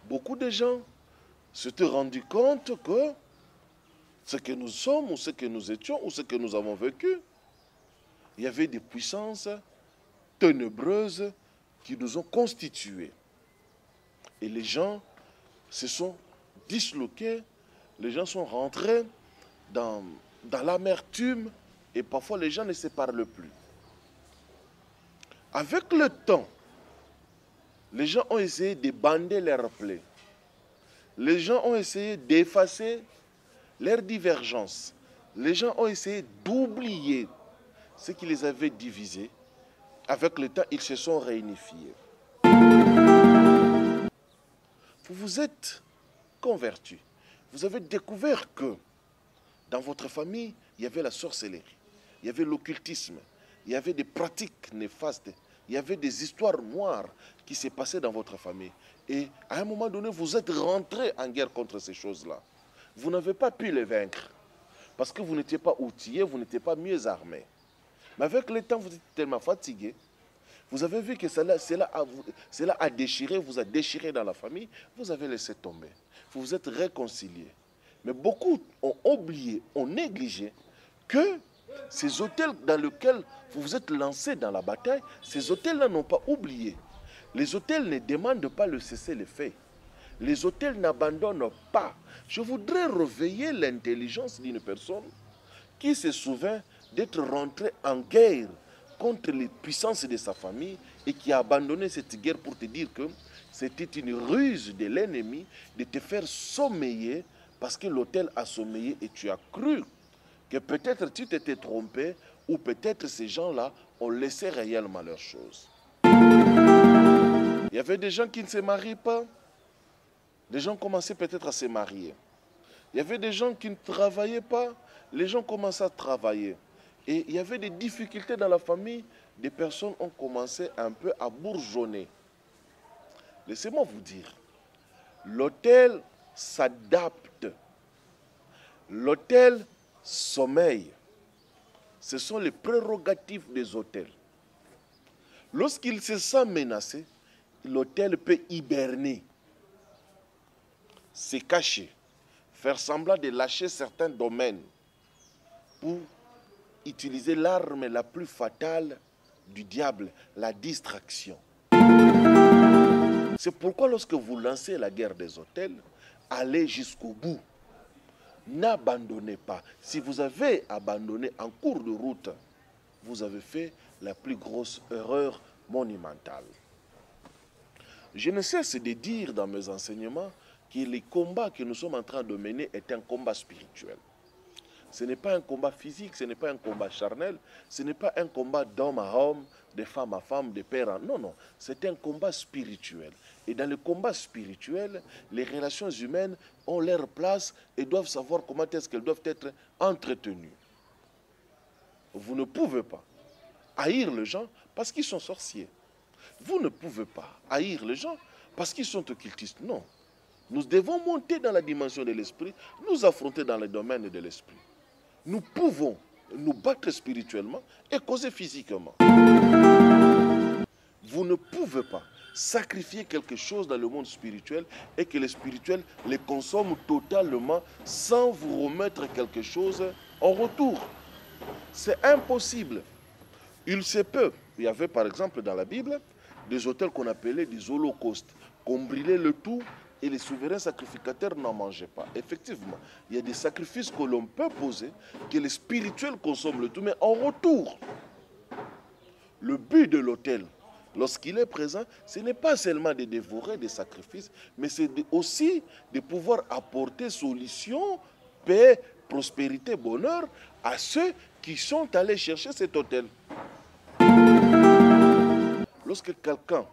beaucoup de gens s'étaient rendus compte que ce que nous sommes, ou ce que nous étions, ou ce que nous avons vécu, il y avait des puissances ténébreuses qui nous ont constitués. Et les gens se sont disloqués, les gens sont rentrés dans l'amertume, et parfois les gens ne se parlent plus. Avec le temps, les gens ont essayé de bander leurs plaies. Les gens ont essayé d'effacer leurs divergences. Les gens ont essayé d'oublier ce qui les avait divisés. Avec le temps, ils se sont réunifiés. Vous vous êtes convertis. Vous avez découvert que dans votre famille, il y avait la sorcellerie, il y avait l'occultisme, il y avait des pratiques néfastes, il y avait des histoires noires qui se passaient dans votre famille. Et à un moment donné, vous êtes rentrés en guerre contre ces choses-là. Vous n'avez pas pu les vaincre parce que vous n'étiez pas outillés, vous n'étiez pas mieux armés. Mais avec le temps, vous êtes tellement fatigués. Vous avez vu que cela a déchiré, vous a déchiré dans la famille, vous avez laissé tomber. Vous vous êtes réconciliés. Mais beaucoup ont oublié, ont négligé que ces hôtels dans lesquels vous vous êtes lancés dans la bataille, ces hôtels-là n'ont pas oublié. Les hôtels ne demandent pas le cessez-le-feu. Les hôtels n'abandonnent pas. Je voudrais réveiller l'intelligence d'une personne qui se souvient d'être rentré en guerre contre les puissances de sa famille et qui a abandonné cette guerre pour te dire que c'était une ruse de l'ennemi de te faire sommeiller parce que l'hôtel a sommeillé et tu as cru que peut-être tu t'étais trompé ou peut-être ces gens-là ont laissé réellement leurs choses. Il y avait des gens qui ne se marient pas. Les gens commençaient peut-être à se marier. Il y avait des gens qui ne travaillaient pas. Les gens commençaient à travailler. Et il y avait des difficultés dans la famille. Des personnes ont commencé un peu à bourgeonner. Laissez-moi vous dire, l'hôtel s'adapte. L'hôtel sommeille. Ce sont les prérogatives des hôtels. Lorsqu'il se sent menacé, l'hôtel peut hiberner, se cacher, faire semblant de lâcher certains domaines pour utiliser l'arme la plus fatale du diable, la distraction. C'est pourquoi lorsque vous lancez la guerre des hôtels, allez jusqu'au bout. N'abandonnez pas. Si vous avez abandonné en cours de route, vous avez fait la plus grosse erreur monumentale. Je ne cesse de dire dans mes enseignements que le combat que nous sommes en train de mener est un combat spirituel. Ce n'est pas un combat physique, ce n'est pas un combat charnel, ce n'est pas un combat d'homme à homme, de femme à femme, de père à... Non, non, c'est un combat spirituel. Et dans le combat spirituel, les relations humaines ont leur place et doivent savoir comment est-ce qu'elles doivent être entretenues. Vous ne pouvez pas haïr les gens parce qu'ils sont sorciers. Vous ne pouvez pas haïr les gens parce qu'ils sont occultistes. Non. Nous devons monter dans la dimension de l'esprit, nous affronter dans le domaine de l'esprit. Nous pouvons nous battre spirituellement et causer physiquement. Vous ne pouvez pas sacrifier quelque chose dans le monde spirituel et que le spirituel les consomme totalement sans vous remettre quelque chose en retour. C'est impossible. Il se peut. Il y avait par exemple dans la Bible des hôtels qu'on appelait des holocaustes, qu'on brûlait le tout et les souverains sacrificateurs n'en mangeaient pas. Effectivement, il y a des sacrifices que l'on peut poser, que les spirituels consomment le tout, mais en retour, le but de l'autel, lorsqu'il est présent, ce n'est pas seulement de dévorer des sacrifices, mais c'est aussi de pouvoir apporter solution, paix, prospérité, bonheur à ceux qui sont allés chercher cet autel. Lorsque quelqu'un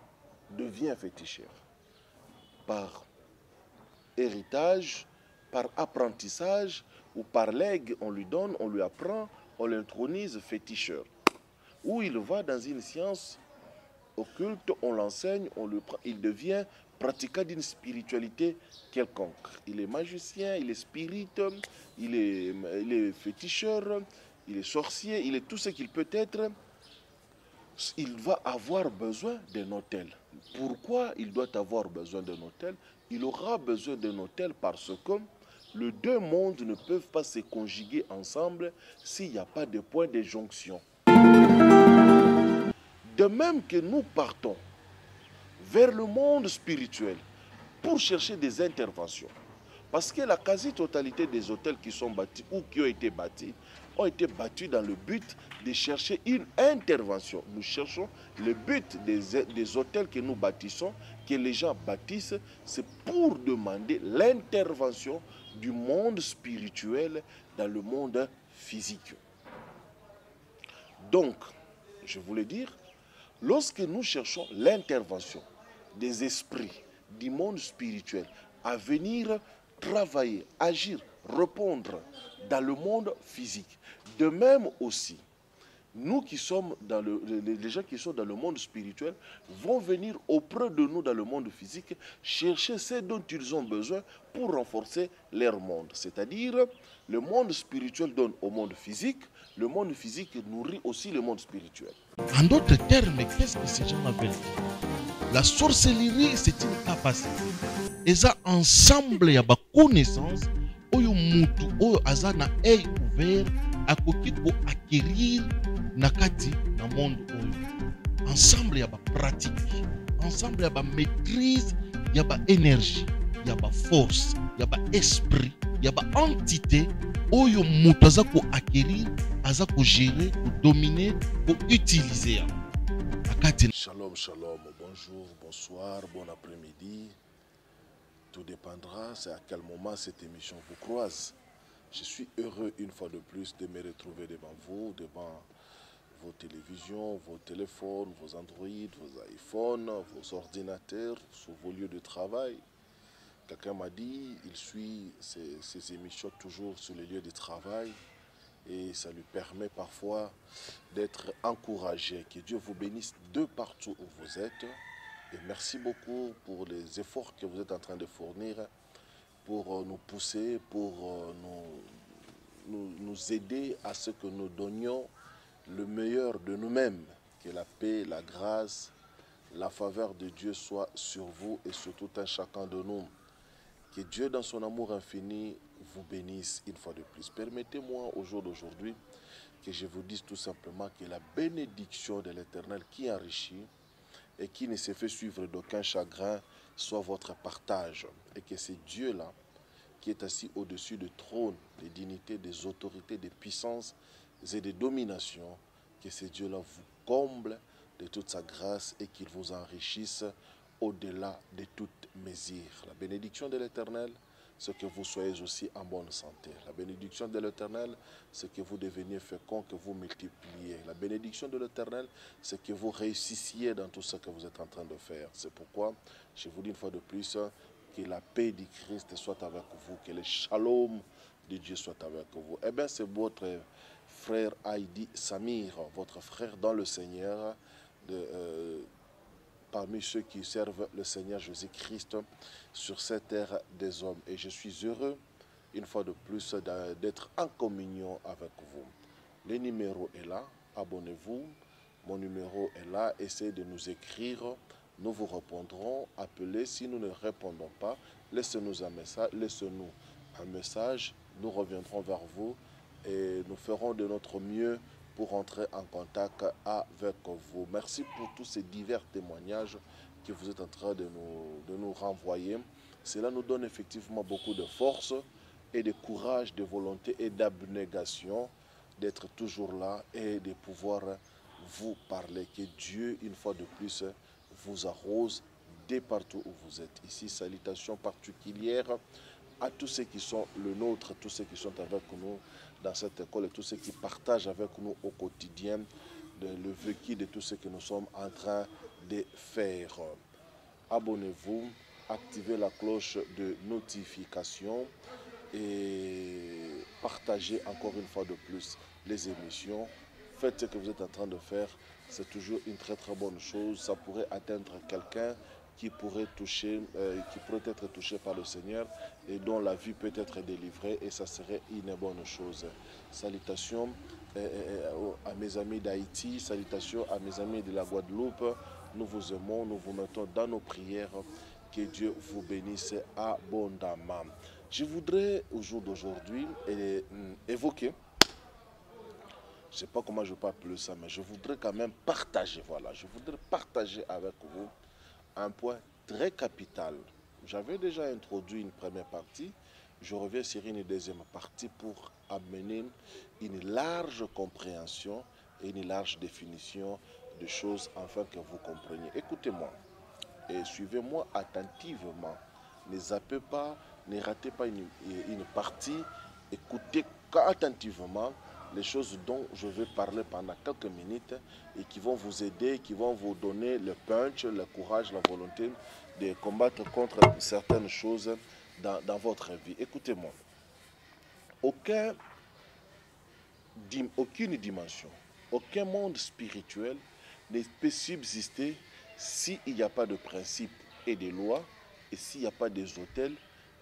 devient féticheur, par héritage, par apprentissage ou par legs, on lui donne, on lui apprend, on l'intronise féticheur. Ou il va dans une science occulte, on l'enseigne, il devient pratiquant d'une spiritualité quelconque. Il est magicien, il est spirit, il est féticheur, il est sorcier, il est tout ce qu'il peut être. il va avoir besoin d'un hôtel. Pourquoi il doit avoir besoin d'un hôtel? Il aura besoin d'un hôtel parce que les deux mondes ne peuvent pas se conjuguer ensemble s'il n'y a pas de point de jonction. De même que nous partons vers le monde spirituel pour chercher des interventions. Parce que la quasi-totalité des hôtels qui sont bâtis ou qui ont été bâtis dans le but de chercher une intervention. Nous cherchons le but des hôtels que nous bâtissons, que les gens bâtissent, c'est pour demander l'intervention du monde spirituel dans le monde physique. Donc, je voulais dire, lorsque nous cherchons l'intervention des esprits du monde spirituel à venir travailler, agir, répondre dans le monde physique. De même aussi, nous qui sommes dans les gens qui sont dans le monde spirituel vont venir auprès de nous dans le monde physique chercher ce dont ils ont besoin pour renforcer leur monde. C'est-à-dire, le monde spirituel donne au monde physique, le monde physique nourrit aussi le monde spirituel. En d'autres termes, qu'est-ce que ces gens veulent dire? La sorcellerie, c'est une capacité. Et ça, ensemble, il y a une connaissance, oyo mutu, oyo aza na œil ouvert, akoki ko acquérir nakati na monde oyo. Ensemble, il y a une pratique. Ensemble, il y a une maîtrise, il y a une énergie, il y a une force, il y a un esprit, il y a une entité, oyo mutu aza ko acquérir, aza ko gérer, ko dominer, ko utiliser. Shalom, shalom, bonjour, bonsoir, bon après-midi. Tout dépendra, c'est à quel moment cette émission vous croise. Je suis heureux une fois de plus de me retrouver devant vous, devant vos télévisions, vos téléphones, vos Android, vos iPhones, vos ordinateurs, sur vos lieux de travail. Quelqu'un m'a dit, il suit ces émissions toujours sur les lieux de travail et ça lui permet parfois d'être encouragé. Que Dieu vous bénisse de partout où vous êtes. Et merci beaucoup pour les efforts que vous êtes en train de fournir pour nous pousser, pour nous aider à ce que nous donnions le meilleur de nous-mêmes. Que la paix, la grâce, la faveur de Dieu soit sur vous et sur tout un chacun de nous. Que Dieu, dans son amour infini, vous bénisse une fois de plus. Permettez-moi au jour d'aujourd'hui que je vous dise tout simplement que la bénédiction de l'Éternel qui enrichit et qui ne se fait suivre d'aucun chagrin soit votre partage. Et que c'est Dieu-là qui est assis au-dessus du trône, des dignités, des autorités, des puissances et des dominations, que ce Dieu-là vous comble de toute sa grâce et qu'il vous enrichisse au-delà de toute mesure. La bénédiction de l'Éternel, c'est que vous soyez aussi en bonne santé. La bénédiction de l'Éternel, c'est que vous deveniez fécond, que vous multipliez. La bénédiction de l'Éternel, c'est que vous réussissiez dans tout ce que vous êtes en train de faire. C'est pourquoi, je vous dis une fois de plus, que la paix du Christ soit avec vous, que le shalom de Dieu soit avec vous. Eh bien, c'est votre frère Heidi Samir, votre frère dans le Seigneur, parmi ceux qui servent le Seigneur Jésus-Christ sur cette terre des hommes. Et je suis heureux, une fois de plus, d'être en communion avec vous. Le numéro est là, abonnez-vous. Mon numéro est là, essayez de nous écrire. Nous vous répondrons. Appelez. Si nous ne répondons pas, laissez-nous un message. Nous reviendrons vers vous et nous ferons de notre mieux pour entrer en contact avec vous. Merci pour tous ces divers témoignages que vous êtes en train de nous renvoyer. Cela nous donne effectivement beaucoup de force et de courage, de volonté et d'abnégation d'être toujours là et de pouvoir vous parler. Que Dieu, une fois de plus, vous arrose dès partout où vous êtes. Ici, salutations particulières à tous ceux qui sont le nôtre, tous ceux qui sont avec nous dans cette école et tous ceux qui partagent avec nous au quotidien le vécu de tout ce que nous sommes en train de faire. Abonnez-vous, activez la cloche de notification et partagez encore une fois de plus les émissions. Faites ce que vous êtes en train de faire, c'est toujours une très très bonne chose. Ça pourrait atteindre quelqu'un qui pourrait être touché par le Seigneur et dont la vie peut être délivrée, et ça serait une bonne chose. Salutations à mes amis d'Haïti, salutations à mes amis de la Guadeloupe. Nous vous aimons, nous vous mettons dans nos prières. Que Dieu vous bénisse abondamment. Je voudrais au jour d'aujourd'hui évoquer, je ne sais pas comment je peux appeler ça, mais je voudrais quand même partager, voilà, je voudrais partager avec vous un point très capital. J'avais déjà introduit une première partie, je reviens sur une deuxième partie pour amener une large compréhension et une large définition de choses afin que vous compreniez. Écoutez-moi et suivez-moi attentivement. Ne zappez pas, ne ratez pas une partie, écoutez attentivement les choses dont je vais parler pendant quelques minutes et qui vont vous aider, qui vont vous donner le punch, le courage, la volonté de combattre contre certaines choses dans votre vie. Écoutez-moi, aucune dimension, aucun monde spirituel ne peut subsister s'il n'y a pas de principes et de lois et s'il n'y a pas des hôtels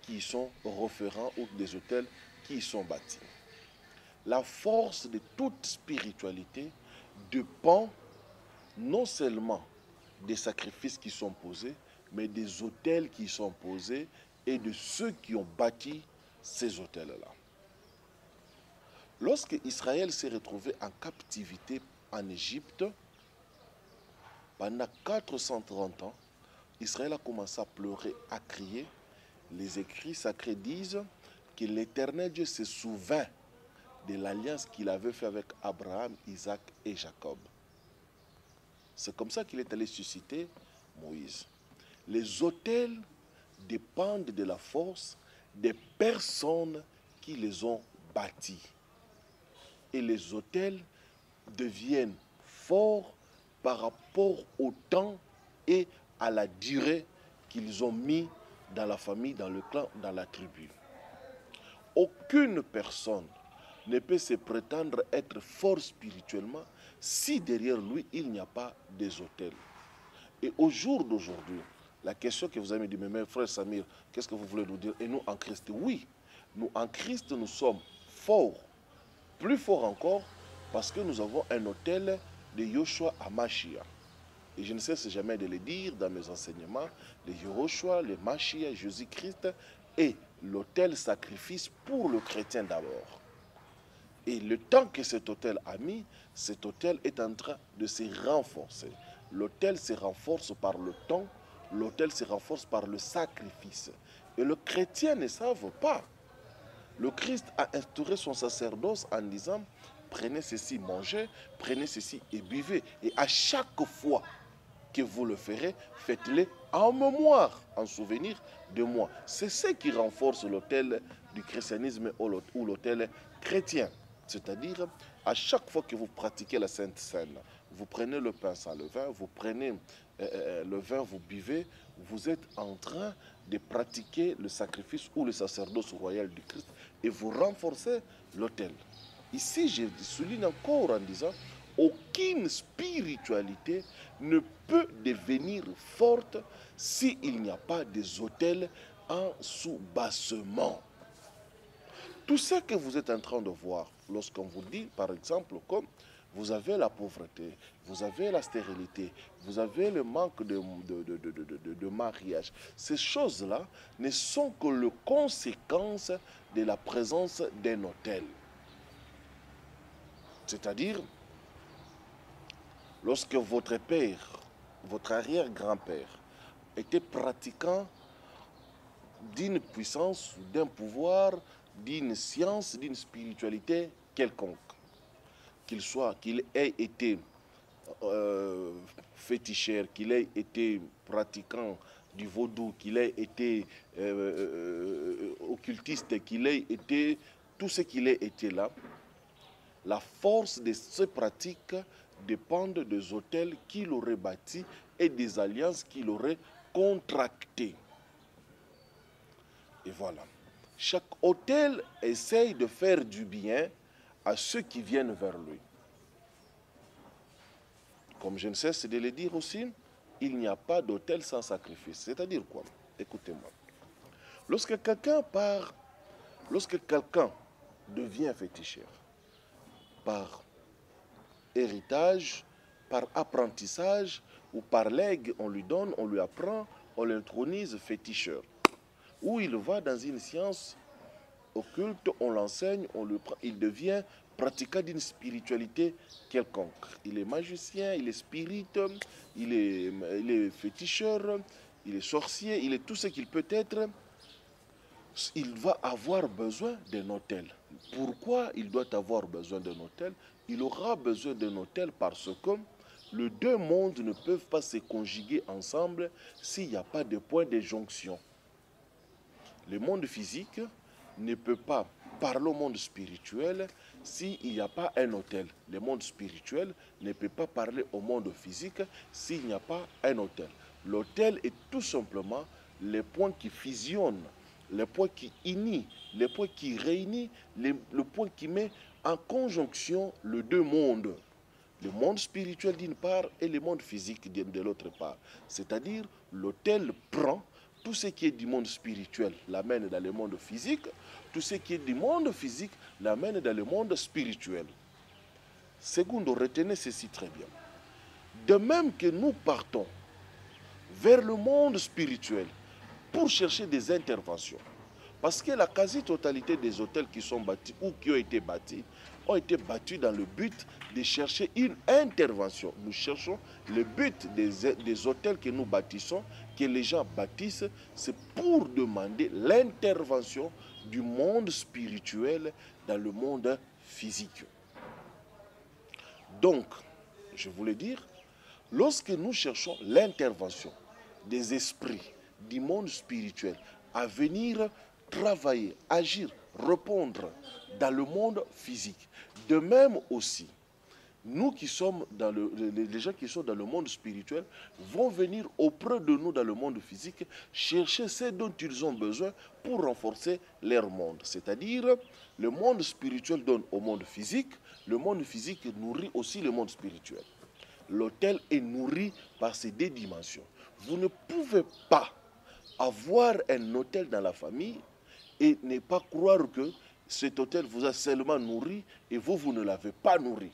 qui y sont référents ou des hôtels qui y sont bâtis. La force de toute spiritualité dépend non seulement des sacrifices qui sont posés, mais des hôtels qui sont posés et de ceux qui ont bâti ces hôtels-là. Lorsque Israël s'est retrouvé en captivité en Égypte, pendant 430 ans, Israël a commencé à pleurer, à crier. Les écrits sacrés disent que l'Éternel Dieu se souvint de l'alliance qu'il avait faite avec Abraham, Isaac et Jacob. C'est comme ça qu'il est allé susciter Moïse. Les autels dépendent de la force des personnes qui les ont bâtis. Et les autels deviennent forts par rapport au temps et à la durée qu'ils ont mis dans la famille, dans le clan, dans la tribu. Aucune personne ne peut se prétendre être fort spirituellement si derrière lui il n'y a pas des autels. Et au jour d'aujourd'hui, la question que vous avez dit, mais frère Samir, qu'est-ce que vous voulez nous dire? Et nous en Christ, oui, nous en Christ nous sommes forts, plus forts encore, parce que nous avons un autel de Yoshua à Mashiach. Et je ne cesse jamais de le dire dans mes enseignements, le Yoshua, le Mashiach, Jésus-Christ est l'autel sacrifice pour le chrétien d'abord. Et le temps que cet autel a mis, cet autel est en train de se renforcer. L'autel se renforce par le temps, l'autel se renforce par le sacrifice. Et le chrétien ne savent pas. Le Christ a instauré son sacerdoce en disant, prenez ceci, mangez, prenez ceci et buvez. Et à chaque fois que vous le ferez, faites-le en mémoire, en souvenir de moi. C'est ce qui renforce l'autel du christianisme ou l'autel chrétien. C'est-à-dire, à chaque fois que vous pratiquez la Sainte Seine, vous prenez le pain sans levain, vous prenez le vin, vous buvez, vous êtes en train de pratiquer le sacrifice ou le sacerdoce royal du Christ et vous renforcez l'autel. Ici, je souligne encore en disant, aucune spiritualité ne peut devenir forte s'il n'y a pas des autels en sous-bassement. Tout ce que vous êtes en train de voir, lorsqu'on vous dit, par exemple, comme vous avez la pauvreté, vous avez la stérilité, vous avez le manque de mariage, ces choses-là ne sont que les conséquences de la présence d'un autel. C'est-à-dire, lorsque votre père, votre arrière-grand-père, était pratiquant d'une puissance, d'un pouvoir, d'une science, d'une spiritualité quelconque, qu'il ait été féticheur, qu'il ait été pratiquant du vaudou, qu'il ait été occultiste, qu'il ait été tout ce qu'il ait été là, la force de ces pratiques dépend des autels qu'il aurait bâtis et des alliances qu'il aurait contractées. Et voilà. Chaque autel essaye de faire du bien à ceux qui viennent vers lui. Comme je ne cesse de le dire aussi, il n'y a pas d'autel sans sacrifice. C'est-à-dire quoi? Écoutez-moi. Lorsque quelqu'un devient féticheur, par héritage, par apprentissage ou par legs, on lui donne, on lui apprend, on l'intronise féticheur. Ou il va dans une science occulte, on l'enseigne, il devient pratiquant d'une spiritualité quelconque. Il est magicien, il est spirit, il est féticheur, il est sorcier, il est tout ce qu'il peut être. Il va avoir besoin d'un autel. Pourquoi il doit avoir besoin d'un autel? Il aura besoin d'un autel parce que les deux mondes ne peuvent pas se conjuguer ensemble s'il n'y a pas de point de jonction. Le monde physique ne peut pas parler au monde spirituel s'il n'y a pas un autel. Le monde spirituel ne peut pas parler au monde physique s'il n'y a pas un autel. L'autel est tout simplement le point qui fusionne, le point qui unit, le point qui réunit, le point qui met en conjonction les deux mondes. Le monde spirituel d'une part et le monde physique de l'autre part. C'est-à-dire, l'autel prend tout ce qui est du monde spirituel, l'amène dans le monde physique. Tout ce qui est du monde physique, l'amène dans le monde spirituel. Secondo, retenez ceci très bien. De même que nous partons vers le monde spirituel pour chercher des interventions, parce que la quasi-totalité des hôtels qui sont bâtis ou qui ont été bâtis dans le but de chercher une intervention. Nous cherchons le but des hôtels que nous bâtissons, que les gens bâtissent, c'est pour demander l'intervention du monde spirituel dans le monde physique. Donc, je voulais dire, lorsque nous cherchons l'intervention des esprits du monde spirituel à venir travailler, agir, répondre dans le monde physique. De même aussi, nous qui sommes les gens qui sont dans le monde spirituel vont venir auprès de nous dans le monde physique chercher ce dont ils ont besoin pour renforcer leur monde. C'est-à-dire, le monde spirituel donne au monde physique, le monde physique nourrit aussi le monde spirituel. L'autel est nourri par ces deux dimensions. Vous ne pouvez pas avoir un autel dans la famille et ne pas croire que cet autel vous a seulement nourri et vous ne l'avez pas nourri.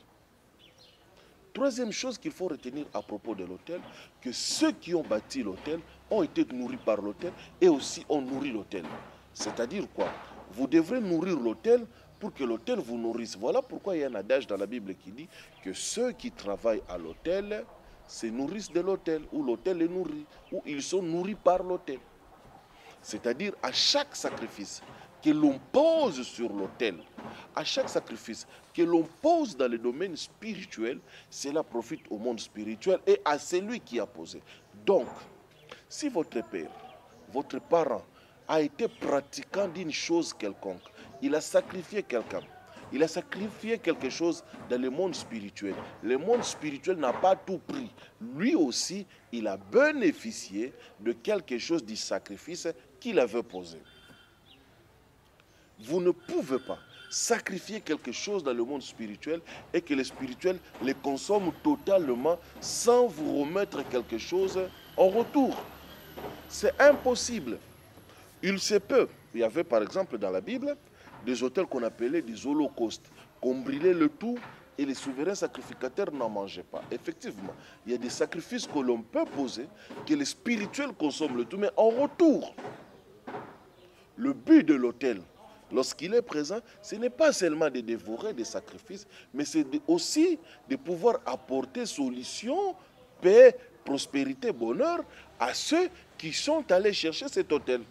Troisième chose qu'il faut retenir à propos de l'autel, que ceux qui ont bâti l'autel ont été nourris par l'autel et aussi ont nourri l'autel. C'est-à-dire quoi? Vous devrez nourrir l'autel pour que l'autel vous nourrisse. Voilà pourquoi il y a un adage dans la Bible qui dit que ceux qui travaillent à l'autel se nourrissent de l'autel, ou l'autel les nourrit, ou ils sont nourris par l'autel. C'est-à-dire à chaque sacrifice que l'on pose sur l'autel, à chaque sacrifice que l'on pose dans le domaine spirituel, cela profite au monde spirituel et à celui qui a posé. Donc, si votre père, votre parent a été pratiquant d'une chose quelconque, il a sacrifié quelqu'un, il a sacrifié quelque chose dans le monde spirituel. Le monde spirituel n'a pas tout pris. Lui aussi, il a bénéficié de quelque chose du sacrifice qu'il avait posé. Vous ne pouvez pas sacrifier quelque chose dans le monde spirituel et que le spirituel le consomme totalement sans vous remettre quelque chose en retour. C'est impossible. Il se peut. Il y avait par exemple dans la Bible des autels qu'on appelait des holocaustes, qu'on brûlait le tout et les souverains sacrificateurs n'en mangeaient pas. Effectivement, il y a des sacrifices que l'on peut poser, que les spirituels consomment le tout, mais en retour, le but de l'autel, lorsqu'il est présent, ce n'est pas seulement de dévorer des sacrifices, mais c'est aussi de pouvoir apporter solution, paix, prospérité, bonheur à ceux qui sont allés chercher cet autel.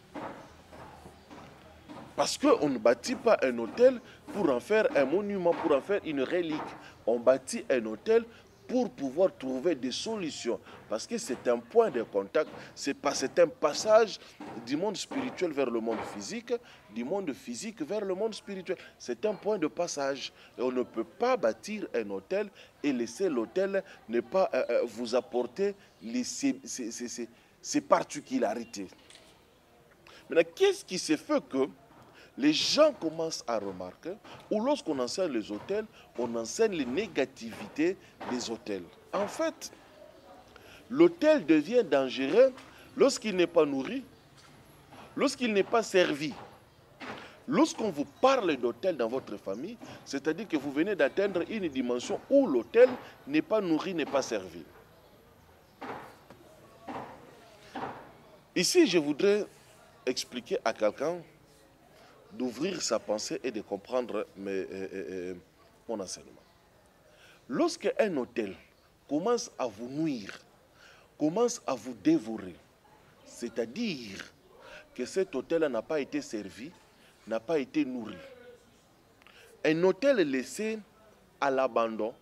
Parce qu'on ne bâtit pas un autel pour en faire un monument, pour en faire une relique. On bâtit un autel pour pouvoir trouver des solutions. Parce que c'est un point de contact, c'est un passage du monde spirituel vers le monde physique, du monde physique vers le monde spirituel. C'est un point de passage. Et on ne peut pas bâtir un autel et laisser l'autel ne pas vous apporter ces particularités. Maintenant, qu'est-ce qui se fait que les gens commencent à remarquer, ou lorsqu'on enseigne les autels, on enseigne les négativités des autels. En fait, L'hôtel devient dangereux lorsqu'il n'est pas nourri, lorsqu'il n'est pas servi. Lorsqu'on vous parle d'hôtel dans votre famille, c'est-à-dire que vous venez d'atteindre une dimension où l'hôtel n'est pas nourri, n'est pas servi. Ici, je voudrais expliquer à quelqu'un d'ouvrir sa pensée et de comprendre mon enseignement. Lorsqu'un hôtel commence à vous nuire, commence à vous dévorer, c'est-à-dire que cet hôtel n'a pas été servi, n'a pas été nourri. Un hôtel laissé à l'abandon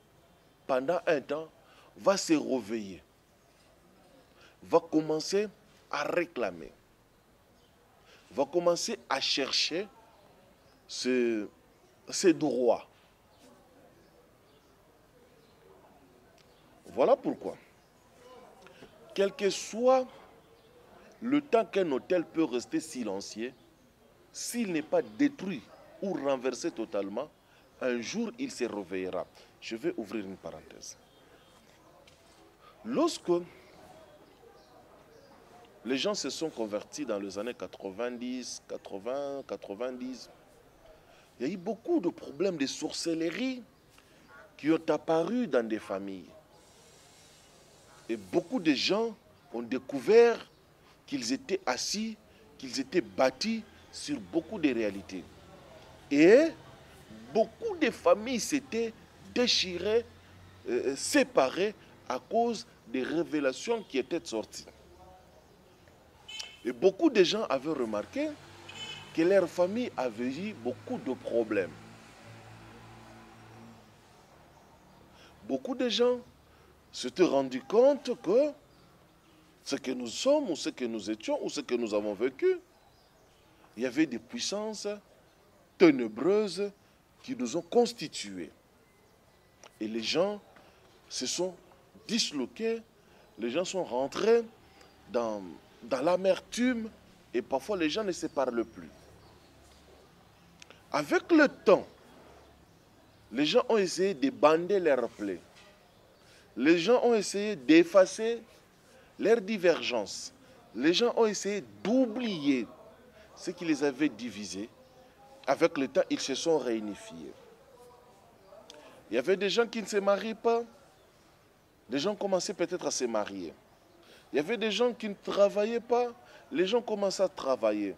pendant un temps va se réveiller, va commencer à réclamer, va commencer à chercher ses droits. Voilà pourquoi, quel que soit le temps qu'un hôtel peut rester silencieux, s'il n'est pas détruit ou renversé totalement, un jour il se réveillera. Je vais ouvrir une parenthèse. Lorsque les gens se sont convertis dans les années 90, 80, 90, il y a eu beaucoup de problèmes de sorcellerie qui ont apparu dans des familles. Et beaucoup de gens ont découvert qu'ils étaient assis, qu'ils étaient bâtis sur beaucoup de réalités. Et beaucoup de familles s'étaient déchirées, séparées à cause des révélations qui étaient sorties. Et beaucoup de gens avaient remarqué que leur famille avait eu beaucoup de problèmes. Beaucoup de gens s'étaient rendus compte que ce que nous sommes, ou ce que nous étions, ou ce que nous avons vécu, il y avait des puissances ténébreuses qui nous ont constitués. Et les gens se sont disloqués, les gens sont rentrés dans l'amertume, et parfois les gens ne se parlent plus. Avec le temps, les gens ont essayé de bander leurs plaies. Les gens ont essayé d'effacer leurs divergences. Les gens ont essayé d'oublier ce qui les avait divisés. Avec le temps, ils se sont réunifiés. Il y avait des gens qui ne se marient pas. Les gens commençaient peut-être à se marier. Il y avait des gens qui ne travaillaient pas. Les gens commençaient à travailler.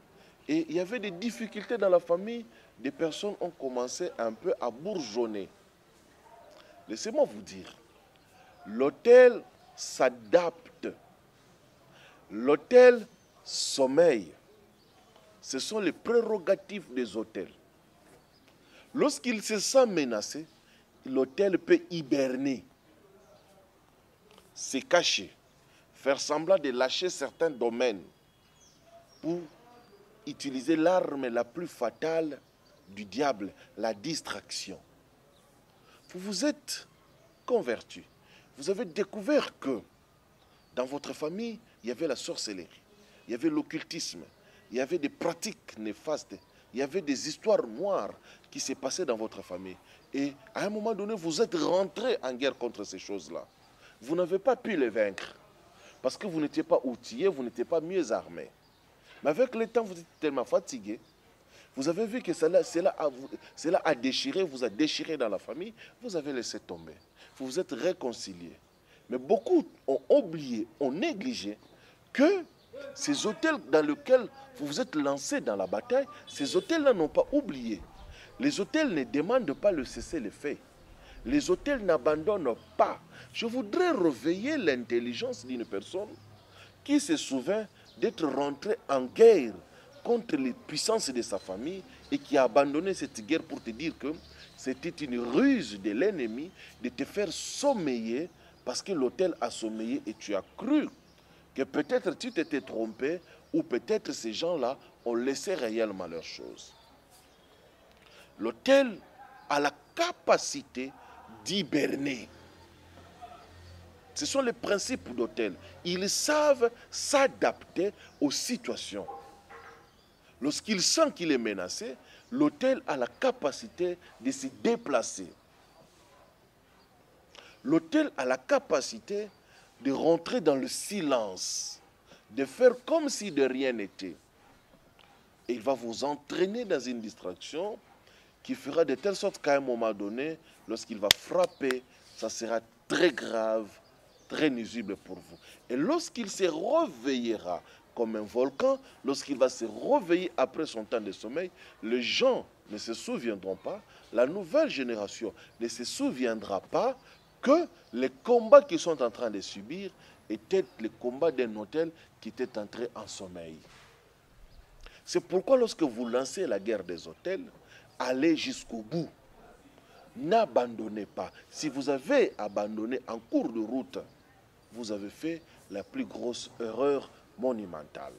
Et il y avait des difficultés dans la famille. Des personnes ont commencé un peu à bourgeonner. Laissez-moi vous dire, l'hôtel s'adapte. L'hôtel sommeille. Ce sont les prérogatives des hôtels. Lorsqu'il se sent menacé, l'hôtel peut hiberner, se cacher, faire semblant de lâcher certains domaines pour utiliser l'arme la plus fatale du diable, la distraction. Vous vous êtes converti. Vous avez découvert que dans votre famille, il y avait la sorcellerie, il y avait l'occultisme, il y avait des pratiques néfastes, il y avait des histoires noires qui se passaient dans votre famille. Et à un moment donné, vous êtes rentré en guerre contre ces choses-là. Vous n'avez pas pu les vaincre parce que vous n'étiez pas outillé, vous n'étiez pas mieux armé. Mais avec le temps, vous êtes tellement fatigué. Vous avez vu que cela a déchiré, vous a déchiré dans la famille, vous avez laissé tomber. Vous vous êtes réconciliés. Mais beaucoup ont oublié, ont négligé que ces hôtels dans lesquels vous vous êtes lancés dans la bataille, ces hôtels-là n'ont pas oublié. Les hôtels ne demandent pas le cessez-le-feu. Les hôtels n'abandonnent pas. Je voudrais réveiller l'intelligence d'une personne qui se souvient d'être rentrée en guerre contre les puissances de sa famille et qui a abandonné cette guerre pour te dire que c'était une ruse de l'ennemi de te faire sommeiller parce que l'hôtel a sommeillé et tu as cru que peut-être tu t'étais trompé ou peut-être ces gens-là ont laissé réellement leurs choses. L'hôtel a la capacité d'hiberner. Ce sont les principes d'hôtel. Ils savent s'adapter aux situations. Lorsqu'il sent qu'il est menacé, l'hôtel a la capacité de se déplacer. L'hôtel a la capacité de rentrer dans le silence, de faire comme si de rien n'était. Et il va vous entraîner dans une distraction qui fera de telle sorte qu'à un moment donné, lorsqu'il va frapper, ça sera très grave, très nuisible pour vous. Et lorsqu'il se réveillera comme un volcan, lorsqu'il va se réveiller après son temps de sommeil, les gens ne se souviendront pas, la nouvelle génération ne se souviendra pas que les combats qu'ils sont en train de subir étaient les combats d'un hôtel qui était entré en sommeil. C'est pourquoi lorsque vous lancez la guerre des hôtels, allez jusqu'au bout. N'abandonnez pas. Si vous avez abandonné en cours de route, vous avez fait la plus grosse erreur monumentale.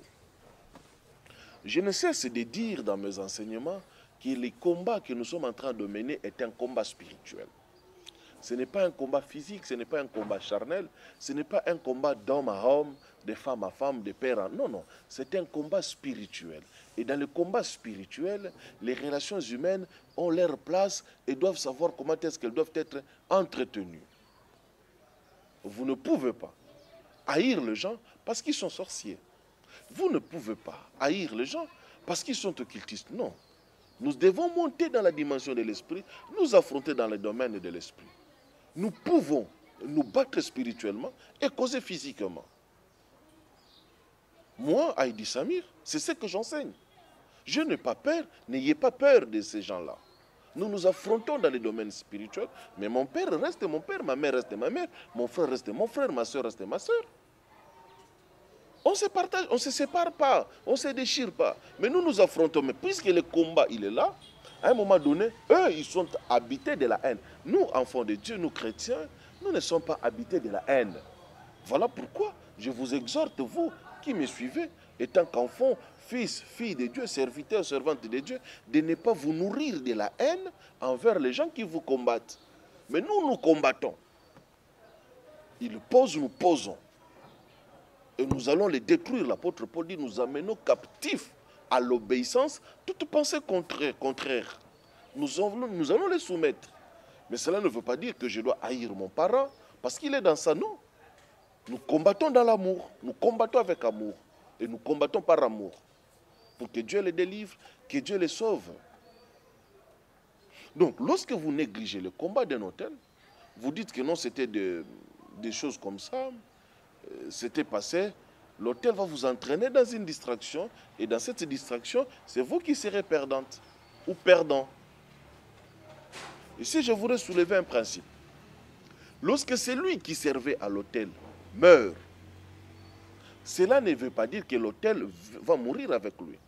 Je ne cesse de dire dans mes enseignements que les combats que nous sommes en train de mener est un combat spirituel. Ce n'est pas un combat physique, ce n'est pas un combat charnel, ce n'est pas un combat d'homme à homme, de femme à femme, de père à... Non, non, c'est un combat spirituel. Et dans le combat spirituel, les relations humaines ont leur place et doivent savoir comment est-ce qu'elles doivent être entretenues. Vous ne pouvez pas haïr les gens parce qu'ils sont sorciers. Vous ne pouvez pas haïr les gens parce qu'ils sont occultistes. Non. Nous devons monter dans la dimension de l'esprit, nous affronter dans le domaine de l'esprit. Nous pouvons nous battre spirituellement et causer physiquement. Moi, Heidi Samir, c'est ce que j'enseigne. Je n'ai pas peur, n'ayez pas peur de ces gens-là. Nous nous affrontons dans les domaines spirituels, mais mon père reste mon père, ma mère reste ma mère, mon frère reste mon frère, ma soeur reste ma soeur. On se partage, on ne se sépare pas, on ne se déchire pas. Mais nous nous affrontons. Mais puisque le combat, il est là, à un moment donné, eux, ils sont habités de la haine. Nous, enfants de Dieu, nous chrétiens, nous ne sommes pas habités de la haine. Voilà pourquoi je vous exhorte, vous qui me suivez, étant qu'enfant, fils, fille de Dieu, serviteur, servante de Dieu, de ne pas vous nourrir de la haine envers les gens qui vous combattent. Mais nous, nous combattons. Ils posent, nous posons. Et nous allons les détruire. L'apôtre Paul dit, nous amenons captifs à l'obéissance toute pensée contraire. Nous allons les soumettre. Mais cela ne veut pas dire que je dois haïr mon parent parce qu'il est dans ça, non. Nous combattons dans l'amour. Nous combattons avec amour. Et nous combattons par amour. Pour que Dieu les délivre, que Dieu les sauve. Donc, lorsque vous négligez le combat d'un hôtel, vous dites que non, c'était des choses comme ça, c'était passé, l'hôtel va vous entraîner dans une distraction, et dans cette distraction, c'est vous qui serez perdante ou perdant. Ici, je voudrais soulever un principe. Lorsque celui qui servait à l'hôtel meurt, cela ne veut pas dire que l'hôtel va mourir avec lui.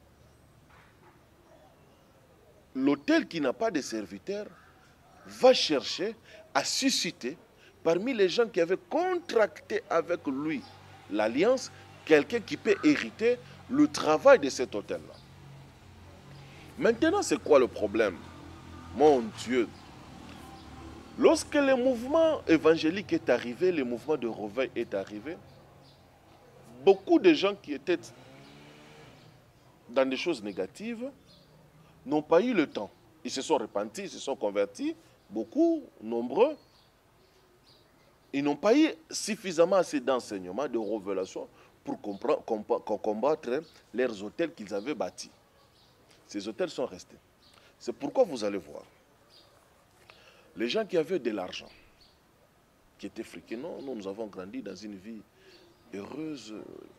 L'hôtel qui n'a pas de serviteur va chercher à susciter parmi les gens qui avaient contracté avec lui l'alliance, quelqu'un qui peut hériter le travail de cet hôtel-là. Maintenant, c'est quoi le problème? Mon Dieu! Lorsque le mouvement évangélique est arrivé, le mouvement de réveil est arrivé, beaucoup de gens qui étaient dans des choses négatives n'ont pas eu le temps. Ils se sont repentis, ils se sont convertis, beaucoup, nombreux. Ils n'ont pas eu suffisamment assez d'enseignements, de révélations pour combattre leurs hôtels qu'ils avaient bâtis. Ces hôtels sont restés. C'est pourquoi vous allez voir. Les gens qui avaient de l'argent, qui étaient friqués, non, nous avons grandi dans une vie heureuse,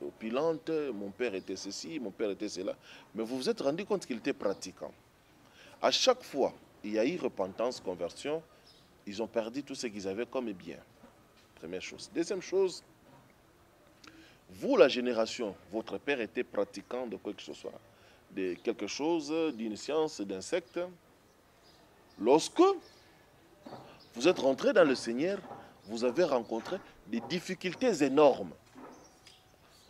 opulente, mon père était ceci, mon père était cela. Mais vous vous êtes rendu compte qu'il était pratiquant. À chaque fois, il y a eu repentance, conversion, ils ont perdu tout ce qu'ils avaient comme bien. Première chose. Deuxième chose, vous, la génération, votre père était pratiquant de quoi que ce soit, de quelque chose, d'une science, d'un secte. Lorsque vous êtes rentré dans le Seigneur, vous avez rencontré des difficultés énormes.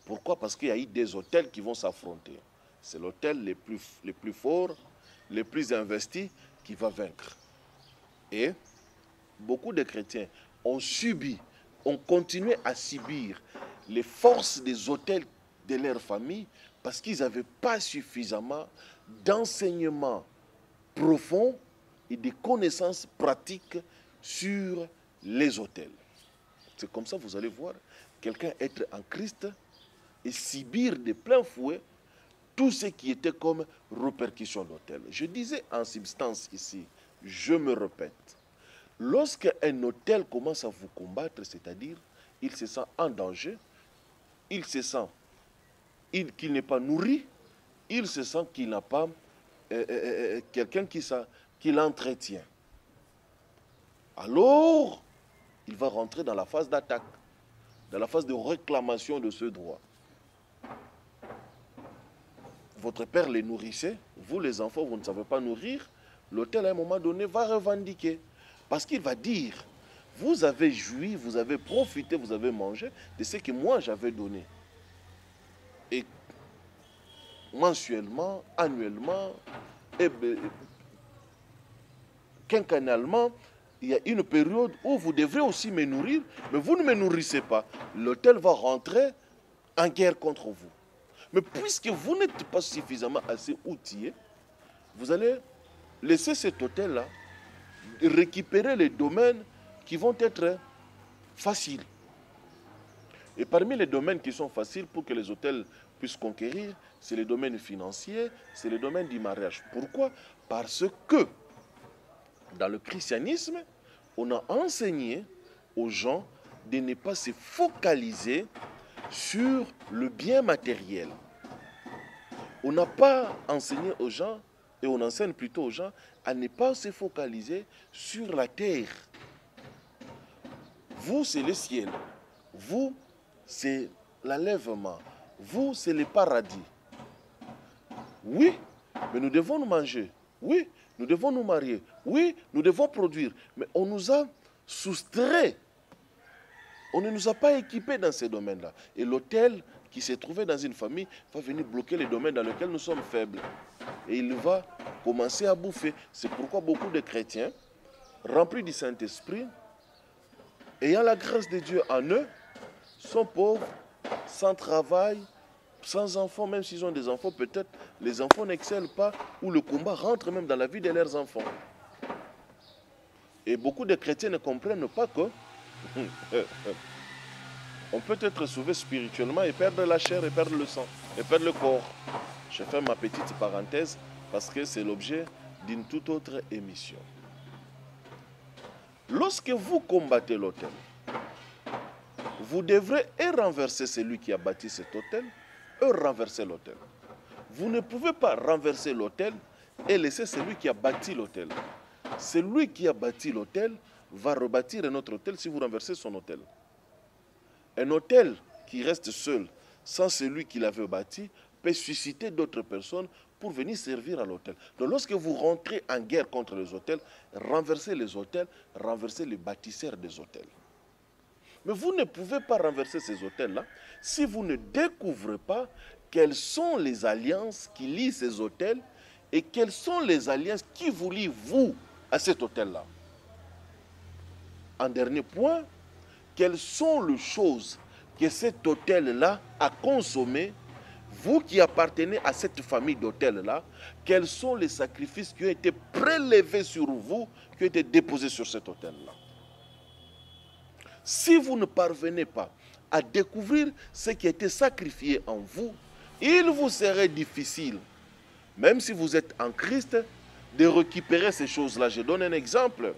Pourquoi? Parce qu'il y a eu des hôtels qui vont s'affronter. C'est l'hôtel les plus forts, les plus investis qui va vaincre. Et beaucoup de chrétiens ont subi, ont continué à subir les forces des hôtels de leur famille parce qu'ils n'avaient pas suffisamment d'enseignements profonds et de connaissances pratiques sur les hôtels. C'est comme ça, vous allez voir, quelqu'un être en Christ et subir de plein fouet tout ce qui était comme répercussion d'hôtel. Je disais en substance ici, je me répète, lorsqu'un hôtel commence à vous combattre, c'est-à-dire il se sent en danger, il se sent qu'il n'est pas nourri, il se sent qu'il n'a pas quelqu'un qui l'entretient. Alors, il va rentrer dans la phase d'attaque, dans la phase de réclamation de ce droit. Votre père les nourrissait, vous les enfants, vous ne savez pas nourrir, l'hôtel à un moment donné va revendiquer. Parce qu'il va dire, vous avez joui, vous avez profité, vous avez mangé de ce que moi j'avais donné. Et mensuellement, annuellement, et quinquennalement, il y a une période où vous devrez aussi me nourrir, mais vous ne me nourrissez pas. L'hôtel va rentrer en guerre contre vous. Mais puisque vous n'êtes pas suffisamment assez outillé, vous allez laisser cet hôtel-là récupérer les domaines qui vont être faciles. Et parmi les domaines qui sont faciles pour que les hôtels puissent conquérir, c'est les domaines financiers, c'est les domaines du mariage. Pourquoi? Parce que dans le christianisme, on a enseigné aux gens de ne pas se focaliser sur le bien matériel. On n'a pas enseigné aux gens, et on enseigne plutôt aux gens, à ne pas se focaliser sur la terre. Vous, c'est le ciel. Vous, c'est l'enlèvement. Vous, c'est le paradis. Oui, mais nous devons nous manger. Oui, nous devons nous marier. Oui, nous devons produire. Mais on nous a soustrait. On ne nous a pas équipés dans ces domaines-là. Et l'hôtel qui s'est trouvé dans une famille va venir bloquer les domaines dans lesquels nous sommes faibles. Et il va commencer à bouffer. C'est pourquoi beaucoup de chrétiens, remplis du Saint-Esprit, ayant la grâce de Dieu en eux, sont pauvres, sans travail, sans enfants, même s'ils ont des enfants, peut-être les enfants n'excellent pas, ou le combat rentre même dans la vie de leurs enfants. Et beaucoup de chrétiens ne comprennent pas que on peut être sauvé spirituellement et perdre la chair, et perdre le sang, et perdre le corps. Je fais ma petite parenthèse parce que c'est l'objet d'une toute autre émission. Lorsque vous combattez l'autel, vous devrez renverser celui qui a bâti cet autel, renverser l'autel. Vous ne pouvez pas renverser l'autel et laisser celui qui a bâti l'autel. Celui qui a bâti l'autel va rebâtir un autre autel si vous renversez son autel. Un autel qui reste seul, sans celui qui l'avait bâti, peut susciter d'autres personnes pour venir servir à l'autel. Donc lorsque vous rentrez en guerre contre les autels, renversez les autels, renversez les bâtisseurs des autels. Mais vous ne pouvez pas renverser ces autels-là si vous ne découvrez pas quelles sont les alliances qui lient ces autels et quelles sont les alliances qui vous lient, vous, à cet autel-là. En dernier point, quelles sont les choses que cet autel-là a consommées, vous qui appartenez à cette famille d'autels-là, quels sont les sacrifices qui ont été prélevés sur vous, qui ont été déposés sur cet autel-là. Si vous ne parvenez pas à découvrir ce qui a été sacrifié en vous, il vous serait difficile, même si vous êtes en Christ, de récupérer ces choses-là. Je donne un exemple.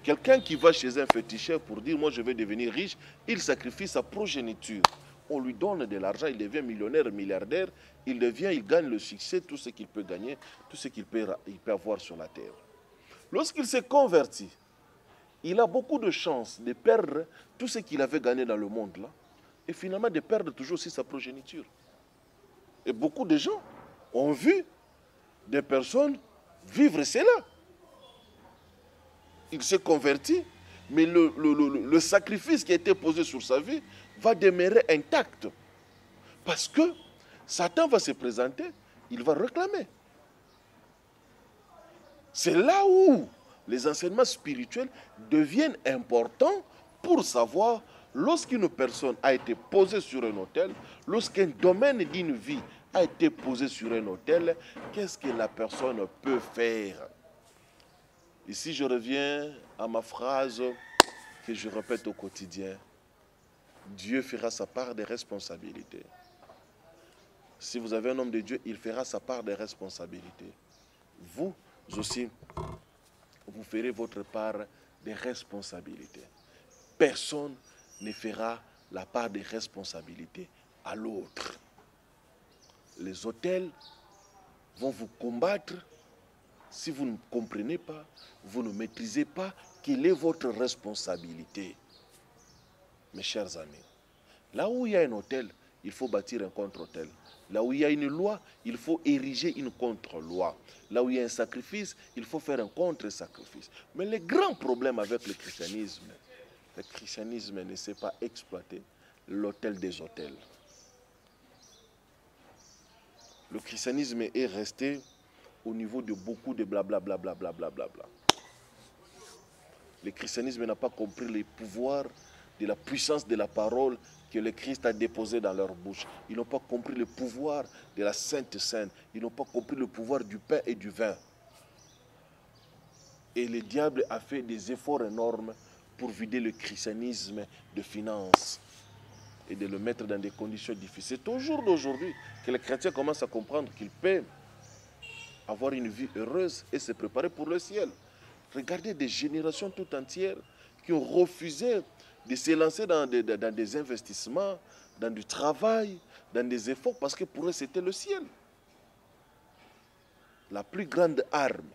Quelqu'un qui va chez un féticheur pour dire « moi je vais devenir riche », il sacrifie sa progéniture. On lui donne de l'argent, il devient millionnaire, milliardaire, il gagne le succès, tout ce qu'il peut gagner, tout ce qu'il peut avoir sur la terre. Lorsqu'il s'est converti, il a beaucoup de chances de perdre tout ce qu'il avait gagné dans le monde là, et finalement de perdre toujours aussi sa progéniture. Et beaucoup de gens ont vu des personnes vivre cela. Il s'est converti, mais le sacrifice qui a été posé sur sa vie va demeurer intact. Parce que Satan va se présenter, il va réclamer. C'est là où les enseignements spirituels deviennent importants pour savoir lorsqu'une personne a été posée sur un autel, lorsqu'un domaine d'une vie a été posé sur un autel, qu'est-ce que la personne peut faire? Ici, je reviens à ma phrase que je répète au quotidien. Dieu fera sa part des responsabilités. Si vous avez un homme de Dieu, il fera sa part des responsabilités. Vous aussi, vous ferez votre part des responsabilités. Personne ne fera la part des responsabilités à l'autre. Les autels vont vous combattre si vous ne comprenez pas, vous ne maîtrisez pas quelle est votre responsabilité. Mes chers amis, là où il y a un hôtel, il faut bâtir un contre-hôtel. Là où il y a une loi, il faut ériger une contre-loi. Là où il y a un sacrifice, il faut faire un contre-sacrifice. Mais le grand problème avec le christianisme ne sait pas exploiter l'hôtel des hôtels. Le christianisme est resté au niveau de beaucoup de blablabla. Le christianisme n'a pas compris les pouvoirs de la puissance de la parole que le Christ a déposé dans leur bouche. Ils n'ont pas compris le pouvoir de la Sainte Seine. Ils n'ont pas compris le pouvoir du pain et du vin. Et le diable a fait des efforts énormes pour vider le christianisme de finances et de le mettre dans des conditions difficiles. C'est au jour d'aujourd'hui que les chrétiens commencent à comprendre qu'ils peuvent avoir une vie heureuse et se préparer pour le ciel. Regardez des générations tout entières qui ont refusé de se lancer dans des investissements, dans du travail, dans des efforts, parce que pour eux c'était le ciel. La plus grande arme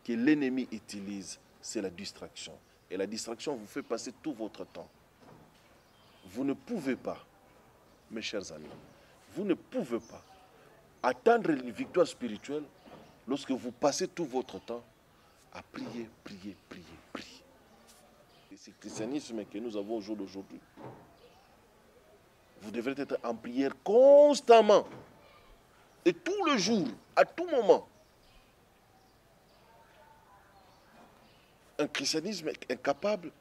que l'ennemi utilise, c'est la distraction. Et la distraction vous fait passer tout votre temps. Vous ne pouvez pas, mes chers amis, vous ne pouvez pas atteindre une victoire spirituelle lorsque vous passez tout votre temps à prier. Et c'est le christianisme que nous avons au jour d'aujourd'hui. Vous devrez être en prière constamment. Et tout le jour, à tout moment. Un christianisme incapable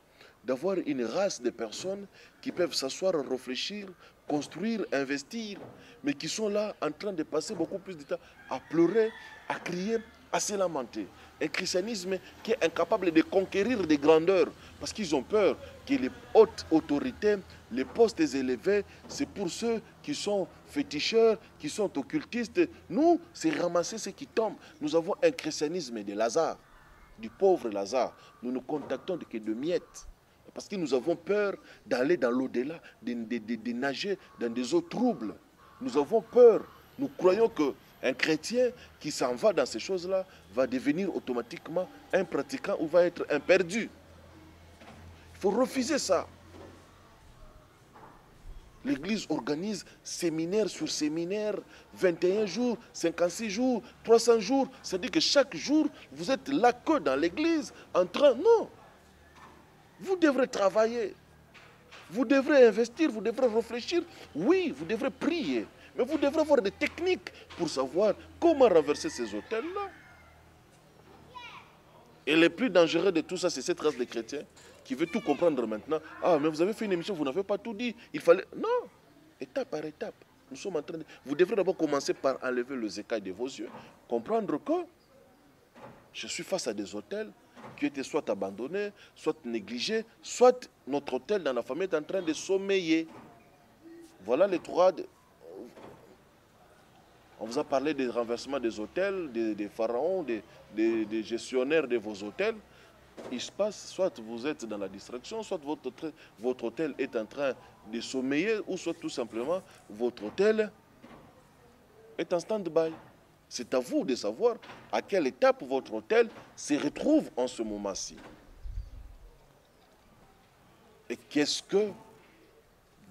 d'avoir une race de personnes qui peuvent s'asseoir, réfléchir, construire, investir, mais qui sont là en train de passer beaucoup plus de temps à pleurer, à crier, à se lamenter. Un christianisme qui est incapable de conquérir des grandeurs parce qu'ils ont peur que les hautes autorités, les postes élevés, c'est pour ceux qui sont féticheurs, qui sont occultistes. Nous, c'est ramasser ce qui tombe. Nous avons un christianisme de Lazare, du pauvre Lazare. Nous ne contactons que de miettes. Parce que nous avons peur d'aller dans l'au-delà, de nager dans des eaux troubles. Nous avons peur. Nous croyons qu'un chrétien qui s'en va dans ces choses-là va devenir automatiquement un pratiquant ou va être un perdu. Il faut refuser ça. L'Église organise séminaire sur séminaire, 21 jours, 56 jours, 300 jours. C'est-à-dire que chaque jour, vous êtes là que dans l'Église, en train... Non. Vous devrez travailler. Vous devrez investir, vous devrez réfléchir. Oui, vous devrez prier. Mais vous devrez avoir des techniques pour savoir comment renverser ces hôtels-là. Et le plus dangereux de tout ça, c'est cette race de chrétiens qui veut tout comprendre maintenant. Ah, mais vous avez fait une émission, vous n'avez pas tout dit. Il fallait... Non, étape par étape. Nous sommes en train de... Vous devrez d'abord commencer par enlever les écailles de vos yeux. Comprendre que je suis face à des hôtels qui étaient soit abandonnés, soit négligés, soit notre hôtel dans la famille est en train de sommeiller. Voilà les trois... On vous a parlé des renversements des hôtels, des pharaons, des gestionnaires de vos hôtels. Il se passe, soit vous êtes dans la distraction, soit votre hôtel est en train de sommeiller, ou soit tout simplement votre hôtel est en stand-by. C'est à vous de savoir à quelle étape votre hôtel se retrouve en ce moment-ci. Et qu'est-ce que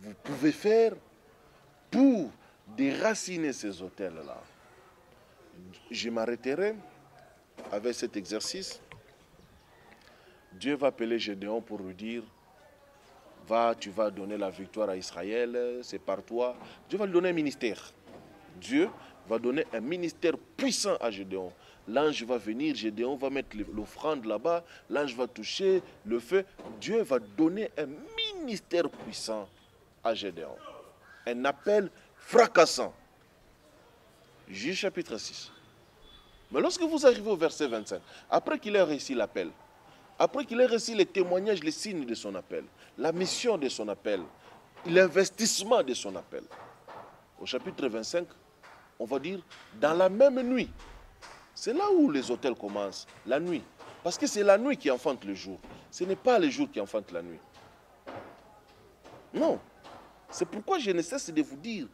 vous pouvez faire pour déraciner ces hôtels-là. Je m'arrêterai avec cet exercice. Dieu va appeler Gédéon pour lui dire, va, tu vas donner la victoire à Israël, c'est par toi. Dieu va lui donner un ministère. Dieu va donner un ministère puissant à Gédéon. L'ange va venir, Gédéon va mettre l'offrande là-bas, l'ange va toucher le feu. Dieu va donner un ministère puissant à Gédéon. Un appel fracassant. Juge chapitre 6. Mais lorsque vous arrivez au verset 25, après qu'il ait réussi l'appel, après qu'il ait réussi les témoignages, les signes de son appel, la mission de son appel, l'investissement de son appel. Au chapitre 25, on va dire dans la même nuit. C'est là où les hôtels commencent, la nuit. Parce que c'est la nuit qui enfante le jour. Ce n'est pas le jour qui enfante la nuit. Non. C'est pourquoi je ne cesse de vous dire,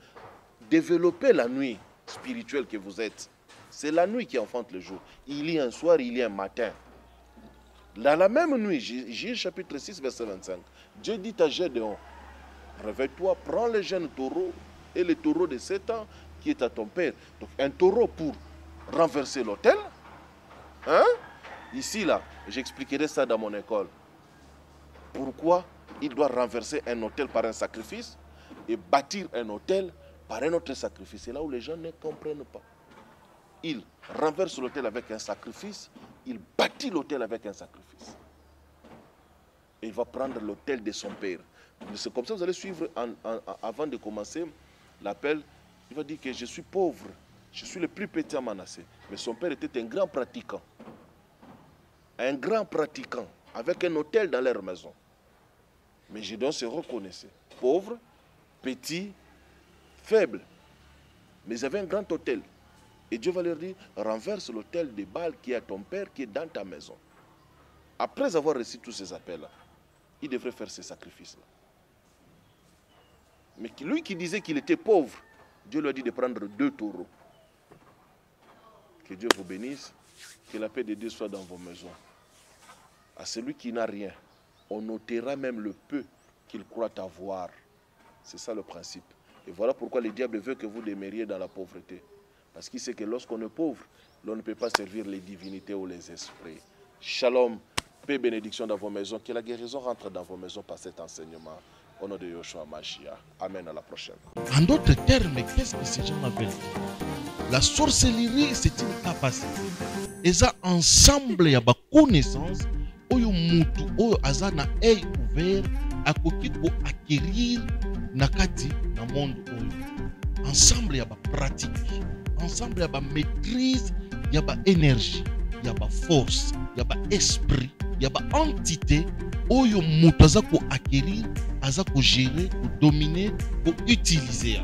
développez la nuit spirituelle que vous êtes. C'est la nuit qui enfante le jour. Il y a un soir, il y a un matin. Dans la même nuit, Juge chapitre 6, verset 25, Dieu dit à Gédéon, réveille-toi, prends le jeune taureau et le taureau de 7 ans qui est à ton père. Donc un taureau pour renverser l'autel. Hein? Ici, là, j'expliquerai ça dans mon école. Pourquoi il doit renverser un autel par un sacrifice et bâtir un autel par un autre sacrifice. C'est là où les gens ne comprennent pas. Il renverse l'autel avec un sacrifice, il bâtit l'autel avec un sacrifice. Et il va prendre l'autel de son père. C'est comme ça que vous allez suivre avant de commencer l'appel. Il va dire que je suis pauvre, je suis le plus petit à Manassé. Mais son père était un grand pratiquant. Un grand pratiquant, avec un autel dans leur maison. Mais Gédéon se reconnaissait. Pauvre, petit, faible. Mais ils avaient un grand autel. Et Dieu va leur dire, renverse l'autel de Baal qui est à ton père, qui est dans ta maison. Après avoir reçu tous ces appels-là, il devrait faire ces sacrifices-là. Mais lui qui disait qu'il était pauvre, Dieu lui a dit de prendre 2 taureaux. Que Dieu vous bénisse, que la paix de Dieu soit dans vos maisons. À celui qui n'a rien, on ôtera même le peu qu'il croit avoir. C'est ça le principe. Et voilà pourquoi le diable veut que vous demeuriez dans la pauvreté. Parce qu'il sait que lorsqu'on est pauvre, l'on ne peut pas servir les divinités ou les esprits. Shalom, paix, bénédiction dans vos maisons. Que la guérison rentre dans vos maisons par cet enseignement. Au nom de Yoshua Mashiach. Amen, à la prochaine. En d'autres termes, qu'est-ce que ces gens veulent dire? La sorcellerie, c'est une capacité. Et ça, ensemble, il y a une connaissance. Oyo mutu, oyo aza na œil ouvert, akoki ko acquérir nakati na monde oyo. Ensemble, il y a une pratique. Ensemble, il y a une maîtrise, il y a une énergie, il y a une force, il y a un esprit, il y a une entité. Oyo mutu aza ko acquérir, aza ko gérer, ko dominer, ko utiliser.